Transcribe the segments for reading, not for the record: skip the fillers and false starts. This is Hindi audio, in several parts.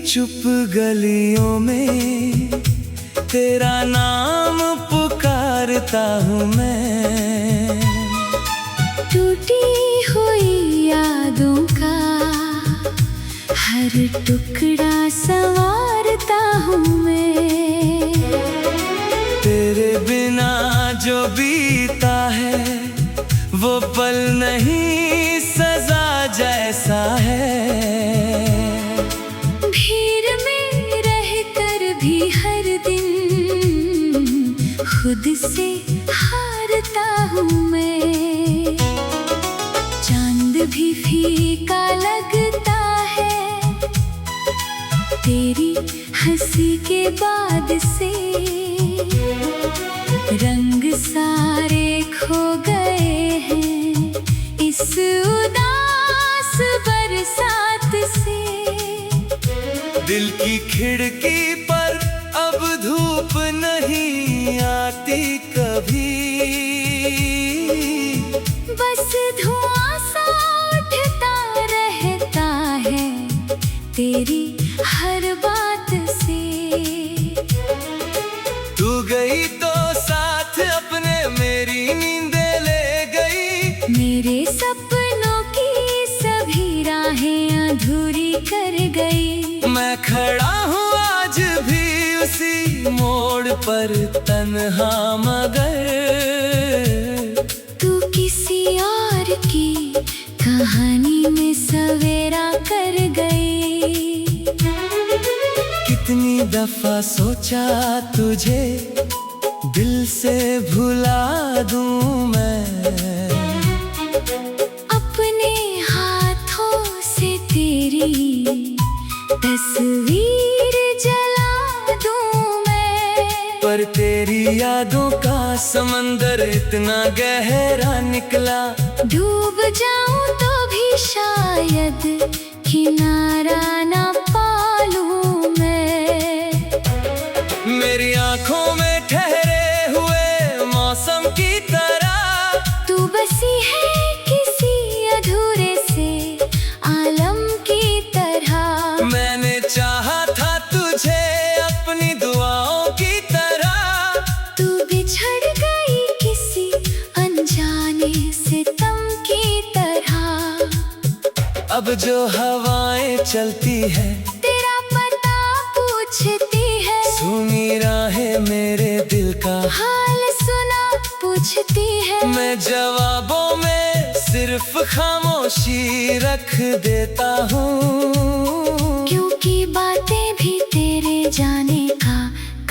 चुप गलियों में तेरा नाम पुकारता हूँ मैं। टूटी हुई यादों का हर टुकड़ा संवारता हूँ मैं। तेरे बिना जो बीता है वो पल नहीं सजा जैसा है। भीड़ में रहकर भी हर दिन खुद से हारता हूँ मैं। चांद भी फीका लगता है तेरी हंसी के बाद से। रंग सारे खो गए हैं इस उदास बरसात से। दिल की खिड़की पर अब धूप नहीं आती कभी। बस धुआं सा उठता रहता है तेरी हर बात से। तू गई तो साथ अपने मेरी नींदें ले गई। मेरे सपनों की सभी राहें अधूरी कर गई। मैं खड़ा हूँ आज भी उसी मोड़ पर तन्हा मगर। तू किसी और की कहानी में सवेरा कर गई। कितनी दफा सोचा तुझे दिल से भुला दूं मैं। अपने हाथों से तेरी तस्वीर जला दूं मैं। पर तेरी यादों का समंदर इतना गहरा निकला। डूब जाऊं तो भी शायद किनारा ना पालूं मैं। मेरी आंखों में ठहरे हुए मौसम की तरह तू बसी है किसी अधूरे से आलम की तरह। मैंने चाहा था तुझे अपनी दुआओं की तरह। तू बिछड़ गई किसी अनजाने सितम की तरह। अब जो हवाएं चलती है तेरा पता पूछती है। सुनी राहें मेरे दिल का हाल सुना पूछती है। मैं जवाबों में सिर्फ खामोशी रख देता हूँ। क्योंकि बातें भी तेरे जाने का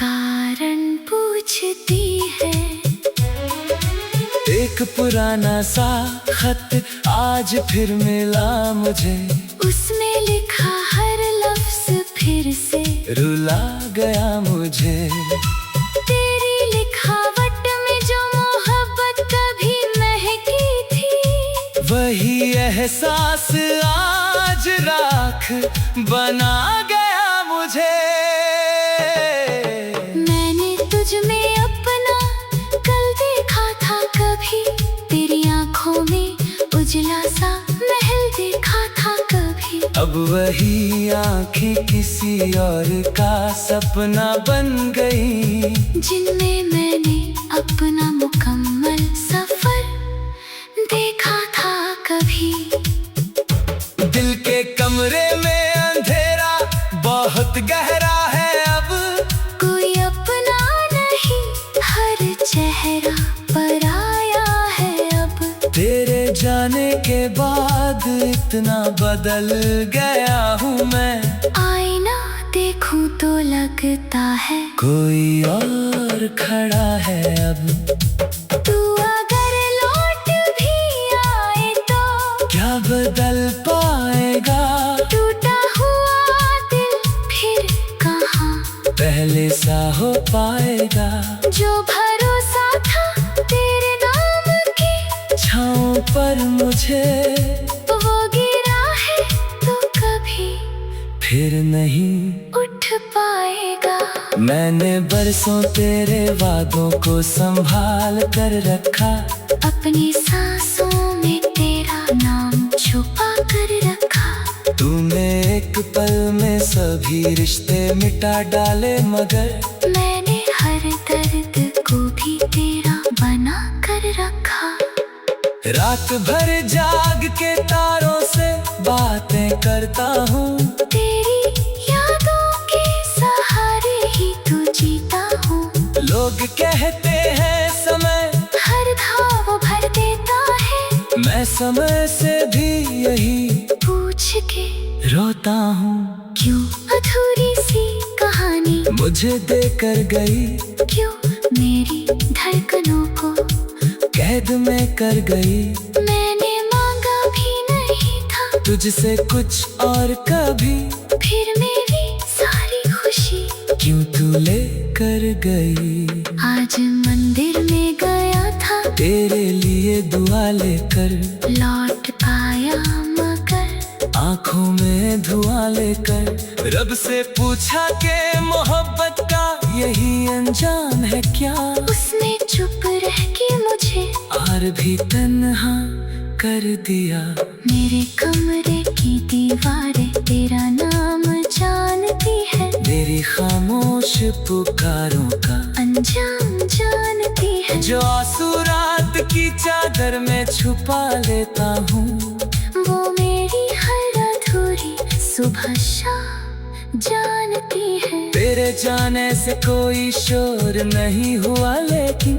कारण पूछती है। एक पुराना सा खत आज फिर मिला मुझे। उसमें लिखा हर लफ्ज फिर से रुला गया मुझे। तेरी लिखावट में जो मोहब्बत कभी महकी थी वही एहसास आज राख बना गया मुझे। मैंने तुझ में अपना कल देखा था कभी। तेरी आंखों में उजला सा महल देखा था कभी। अब वही आंखें किसी और का सपना बन गई। जिनमें मैंने अपना मुकम्मल सफर देखा था कभी। दिल के कमरे में अंधेरा बहुत गहरा है अब। कोई अपना नहीं हर चेहरा पराया है अब। तेरे जाने के बाद इतना बदल गया हूँ मैं। आईना देखूं तो लगता है कोई और खड़ा है अब। तू अगर लौट भी आए तो क्या बदल पाएगा। टूटा हुआ दिल फिर कहाँ पहले सा हो पाएगा। जो भरोसा था तेरे नाम की छाँव पर मुझे वो गिरा है तो कभी फिर नहीं उठ पाएगा। मैंने बरसों तेरे वादों को संभाल कर रखा। अपनी सांसों में तेरा नाम छुपा कर रखा। तूने एक पल में सब भी रिश्ते मिटा डाले, मगर मैंने हर दर्द को भी तेरा बना कर रखा। रात भर जाग के तारों से बातें करता हूँ, तेरी यादों के सहारे ही तू जीता हूँ। लोग कहते हैं समय हर घाव भर देता है, मैं समय से भी यही पूछ के रोता हूँ। क्यों अधूरी सी कहानी मुझे देकर गई, क्यों मेरी धड़कनों को कैद में कर गई। मैंने मांगा भी नहीं था तुझसे कुछ और कभी, फिर मेरी सारी खुशी क्यों तू ले कर गई। आज मंदिर में गया था तेरे लिए दुआ लेकर, लौट पाया मगर आँखों में धुआं लेकर। रब से पूछा के मोहब्बत का यही अंजाम है क्या, उसने चुप रह के मुझे और भी तन्हा कर दिया। मेरे कमरे की दीवारें तेरा नाम जानती है, मेरी खामोश पुकारों का अंजाम जानती है। जो आंसू रात की चादर में छुपा लेता हूँ, वो मेरी हर अधूरी सुबह शाम जानती है। तेरे जाने से कोई शोर नहीं हुआ, लेकिन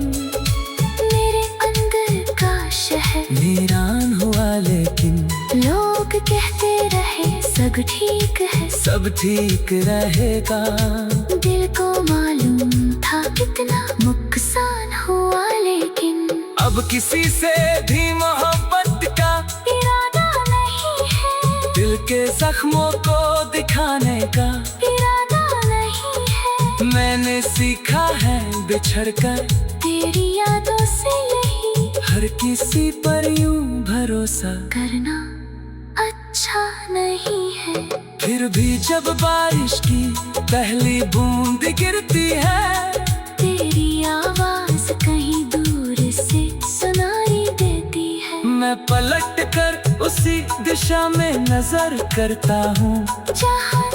मेरे अंदर का शहर वीरान हुआ। लेकिन लोग कहते रहे सब ठीक है, सब ठीक रहेगा। दिल को मालूम था कितना नुकसान हुआ, लेकिन अब किसी से भी मोहब्बत का इरादा नहीं है, दिल के जख्मों को दिखाने का इरादा नहीं है। मैंने सीखा है बिछड़ कर तेरी यादों से यही हर किसी पर यूं भरोसा करना अच्छा नहीं है। फिर भी जब बारिश की पहली बूंद गिरती है, तेरी आवाज कहीं दूर से सुनाई देती है। मैं पलट कर उसी दिशा में नजर करता हूँ जहाँ